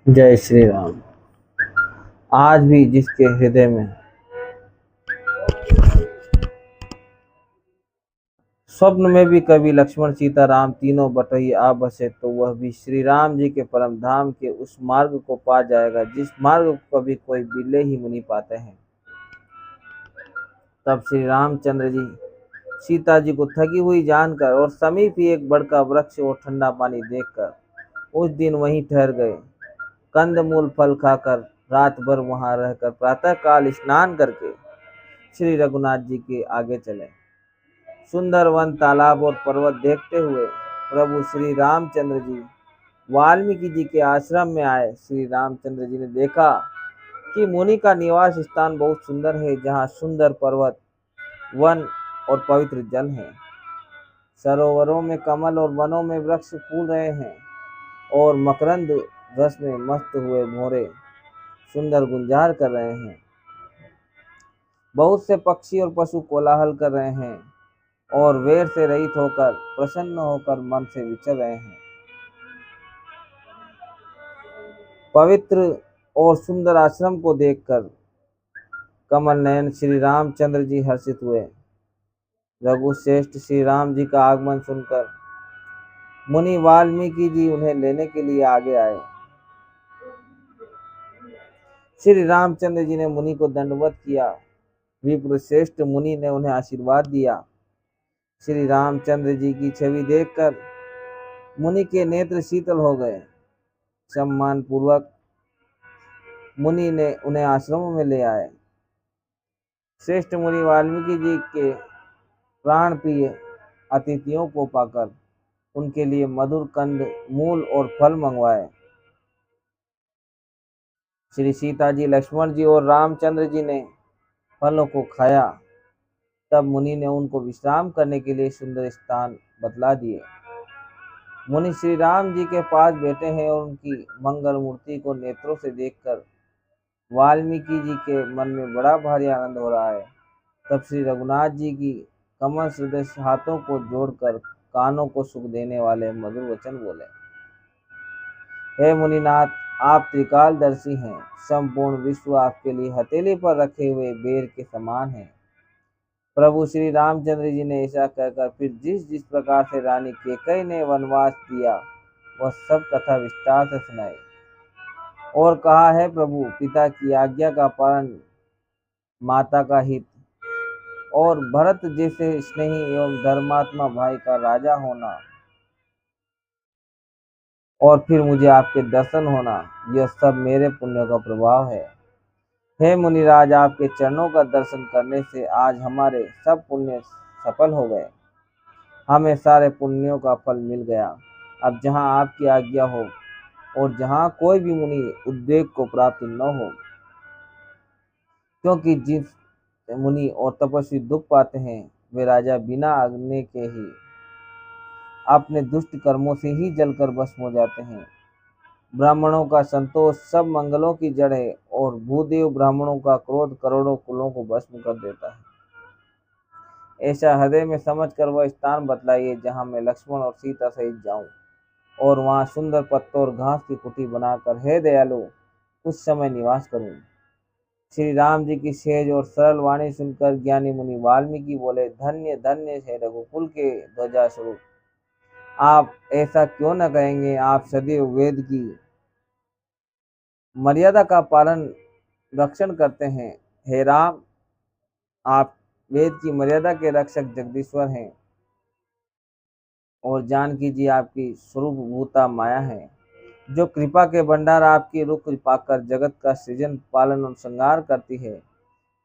जय श्री राम। आज भी जिसके हृदय में स्वप्न में भी कभी लक्ष्मण सीता राम तीनों बटोही आ बसे, तो वह भी श्री राम जी के परम धाम के उस मार्ग को पा जाएगा जिस मार्ग को कभी कोई बिल्ले ही मुनि पाते हैं। तब श्री रामचंद्र जी सीता जी को थकी हुई जानकर और समीप ही एक बड़का वृक्ष और ठंडा पानी देखकर उस दिन वहीं ठहर गए। कंदमूल फल खाकर रात भर वहां रहकर प्रातः काल स्नान करके श्री रघुनाथ जी के आगे चले। सुंदर वन, तालाब और पर्वत देखते हुए प्रभु श्री रामचंद्र जी वाल्मीकि जी के आश्रम में आए। श्री रामचंद्र जी ने देखा कि मुनि का निवास स्थान बहुत सुंदर है, जहाँ सुंदर पर्वत, वन और पवित्र जल है। सरोवरों में कमल और वनों में वृक्ष फूल रहे हैं और मकरंद रस में मस्त हुए भौरे सुंदर गुंजार कर रहे हैं। बहुत से पक्षी और पशु कोलाहल कर रहे हैं और वैर से रहित होकर प्रसन्न होकर मन से विचर रहे हैं। पवित्र और सुंदर आश्रम को देखकर कमल नयन श्री रामचंद्र जी हर्षित हुए। रघुश्रेष्ठ श्री राम जी का आगमन सुनकर मुनि वाल्मीकि जी उन्हें लेने के लिए आगे आए। श्री रामचंद्र जी ने मुनि को दंडवत किया। विप्र श्रेष्ठ मुनि ने उन्हें आशीर्वाद दिया। श्री रामचंद्र जी की छवि देखकर मुनि के नेत्र शीतल हो गए। सम्मान पूर्वक मुनि ने उन्हें आश्रम में ले आए। श्रेष्ठ मुनि वाल्मीकि जी के प्राण प्रिय अतिथियों को पाकर उनके लिए मधुर कंद, मूल और फल मंगवाए। श्री सीता जी, लक्ष्मण जी और रामचंद्र जी ने फलों को खाया। तब मुनि ने उनको विश्राम करने के लिए सुंदर स्थान बतला दिए। मुनि श्री राम जी के पास बैठे हैं और उनकी मंगल मूर्ति को नेत्रों से देखकर वाल्मीकि जी के मन में बड़ा भारी आनंद हो रहा है। तब श्री रघुनाथ जी की कमल सदृश हाथों को जोड़कर कानों को सुख देने वाले मधुर वचन बोले। हे मुनिनाथ, आप त्रिकालदर्शी हैं। संपूर्ण विश्व आपके लिए हथेली पर रखे हुए बेर के समान है। प्रभु श्री रामचंद्र जी ने ऐसा कहकर फिर जिस जिस प्रकार से रानी कैकेयी ने वनवास दिया वह सब कथा विस्तार से सुनाई और कहा, है प्रभु, पिता की आज्ञा का पालन, माता का हित और भरत जैसे स्नेही एवं धर्मात्मा भाई का राजा होना और फिर मुझे आपके दर्शन होना, यह सब मेरे पुण्य का प्रभाव है। हे मुनिराज, आपके चरणों का दर्शन करने से आज हमारे सब पुण्य सफल हो गए। हमें सारे पुण्यों का फल मिल गया। अब जहाँ आपकी आज्ञा हो और जहाँ कोई भी मुनि उद्वेग को प्राप्त न हो, क्योंकि जिस मुनि और तपस्वी दुख पाते हैं वे राजा बिना आज्ञा के ही अपने दुष्ट कर्मों से ही जलकर भस्म हो जाते हैं। ब्राह्मणों का संतोष सब मंगलों की जड़ है और भूदेव ब्राह्मणों का क्रोध करोड़ों कुलों को भस्म कर देता है। ऐसा हृदय में समझकर वह स्थान बतलाइए जहाँ मैं लक्ष्मण और सीता सहित जाऊं और वहां सुंदर पत्तों और घास की कुटी बनाकर, हे दयालु, कुछ समय निवास करूं। श्री राम जी की सहज और सरल वाणी सुनकर ज्ञानी मुनि वाल्मीकि बोले, धन्य धन्य है रघुकुल के ध्वजा स्वरूप, आप ऐसा क्यों न कहेंगे। आप सदैव वेद की मर्यादा का पालन रक्षण करते हैं। हे राम, आप वेद की मर्यादा के रक्षक जगदीश्वर हैं और जानकी जी आपकी स्वरूप भूता माया है, जो कृपा के भंडार आपकी रुख पाकर जगत का सृजन, पालन और श्रृंगार करती है,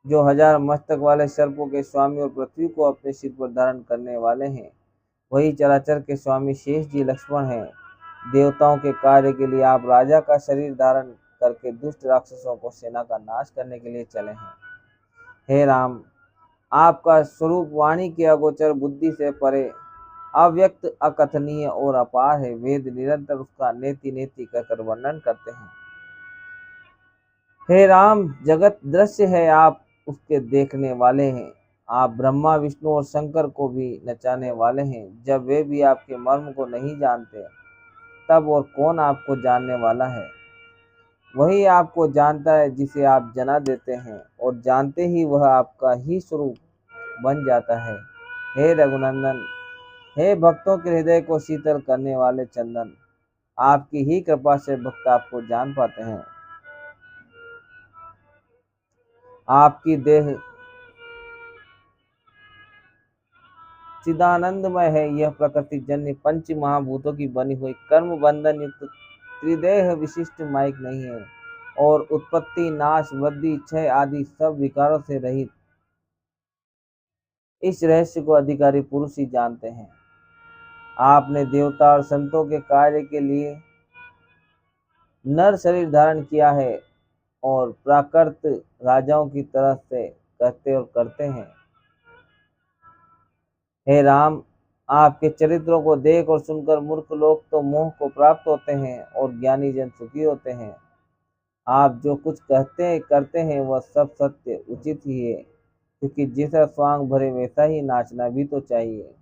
जो हजार मस्तक वाले सर्पों के स्वामी और पृथ्वी को अपने सिर पर धारण करने वाले हैं। वही चराचर के स्वामी शेष जी लक्ष्मण हैं। देवताओं के कार्य के लिए आप राजा का शरीर धारण करके दुष्ट राक्षसों को सेना का नाश करने के लिए चले हैं। हे राम, आपका स्वरूप वाणी के अगोचर, बुद्धि से परे, अव्यक्त, अकथनीय और अपार है। वेद निरंतर उसका नेति नेति कहकर वर्णन करते हैं। हे राम, जगत दृश्य है, आप उसके देखने वाले हैं। आप ब्रह्मा, विष्णु और शंकर को भी नचाने वाले हैं, जब वे भी आपके मर्म को नहीं जानते। तब और कौन आपको जानने वाला है? वही आपको जानता है जिसे आप जना देते हैं, और जानते ही वह आपका ही स्वरूप बन जाता है। हे रघुनंदन, हे भक्तों के हृदय को शीतल करने वाले चंदन, आपकी ही कृपा से भक्त आपको जान पाते हैं। आपकी देह चिदानंदमय है। यह प्रकृति जन्य पंच महाभूतों की बनी हुई कर्म बंधन युक्त त्रिदेह विशिष्ट माइक नहीं है, और उत्पत्ति, नाश, वृद्धि, क्षय आदि सब विकारों से रहित। इस रहस्य को अधिकारी पुरुष ही जानते हैं। आपने देवता और संतों के कार्य के लिए नर शरीर धारण किया है, और प्राकृत राजाओं की तरह से कहते और करते हैं। हे राम, आपके चरित्रों को देख और सुनकर मूर्ख लोग तो मोह को प्राप्त होते हैं, और ज्ञानी जन सुखी होते हैं। आप जो कुछ कहते हैं करते हैं वह सब सत्य उचित ही है, क्योंकि जैसा स्वांग भरे वैसा ही नाचना भी तो चाहिए।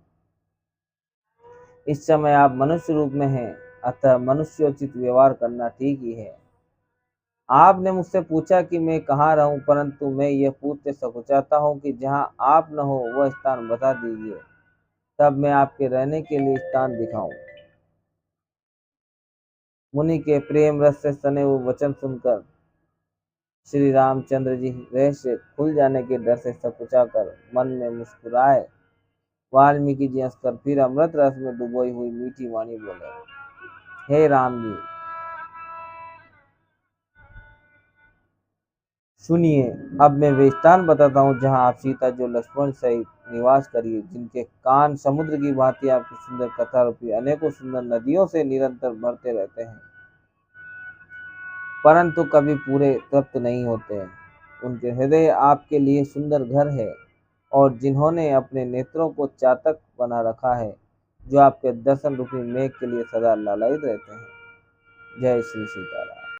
इस समय आप मनुष्य रूप में हैं, अतः मनुष्योचित व्यवहार करना ठीक ही है। आपने मुझसे पूछा कि मैं कहाँ रहूं, परंतु मैं यह पूछते सकुचाता हूँ कि जहाँ आप न हो वह स्थान बता दीजिए, तब मैं आपके रहने के लिए स्थान दिखाऊं। मुनि के प्रेम रस से सने हुए वचन सुनकर श्री रामचंद्र जी रहस्य खुल जाने के डर से सकुचाकर मन में मुस्कुराए। वाल्मीकि जी हंसकर फिर अमृत रस में डुबोई हुई मीठी वाणी बोले, हे राम जी, सुनिए, अब मैं वे स्थान बताता हूँ जहाँ आप सीता जो लक्ष्मण सहित निवास करिए, जिनके कान समुद्र की भांति आपकी सुंदर कथा रूपी अनेकों सुंदर नदियों से निरंतर भरते रहते हैं, परंतु कभी पूरे तृप्त नहीं होते। उनके हृदय आपके लिए सुंदर घर है, और जिन्होंने अपने नेत्रों को चातक बना रखा है, जो आपके दर्शन रूपी मेघ के लिए सदा लालायित रहते हैं। जय श्री सीता।